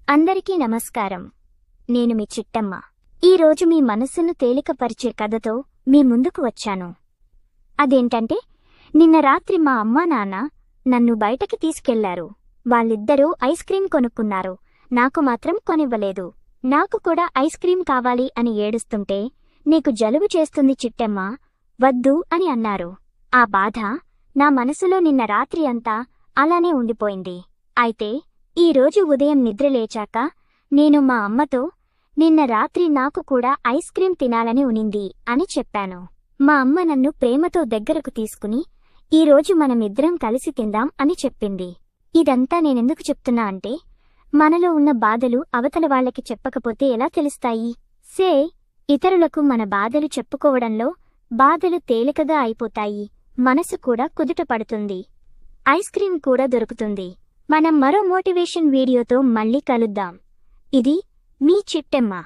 అందరికీ నమస్కారం. నేను మీ చిట్టమ్మ. ఈరోజు మీ మనసును తేలికపరిచే కథతో మీ ముందుకు వచ్చాను. అదేంటంటే, నిన్న రాత్రి మా అమ్మా నాన్న నన్ను బయటకి తీసుకెళ్లారు. వాళ్ళిద్దరూ ఐస్ క్రీం కొనుక్కున్నారు. నాకు మాత్రం కొనివ్వలేదు. నాకు కూడా ఐస్ క్రీం కావాలి అని ఏడుస్తుంటే, నీకు జలుబు చేస్తుంది చిట్టమ్మ, వద్దు అని అన్నారు. ఆ బాధ నా మనసులో నిన్న రాత్రి అంతా అలానే ఉండిపోయింది. అయితే ఈరోజు ఉదయం నిద్రలేచాక నేను మా అమ్మతో, నిన్న రాత్రి నాకు కూడా ఐస్ క్రీం తినాలని ఉనింది అని చెప్పాను. మా అమ్మ నన్ను ప్రేమతో దగ్గరకు తీసుకుని, ఈరోజు మనమిద్దరం కలిసి తిందాం అని చెప్పింది. ఇదంతా నేనెందుకు చెప్తున్నా అంటే, మనలో ఉన్న బాధలు అవతల వాళ్లకి చెప్పకపోతే ఎలా తెలుస్తాయి? ఇతరులకు మన బాధలు చెప్పుకోవడంలో బాధలు తేలికగా అయిపోతాయి. మనసు కూడా కుదుట పడుతుంది. ఐస్ క్రీం కూడా దొరుకుతుంది. మనం మరో మోటివేషన్ వీడియోతో మళ్ళీ కలుద్దాం. ఇది మీ చిట్టమ్మ.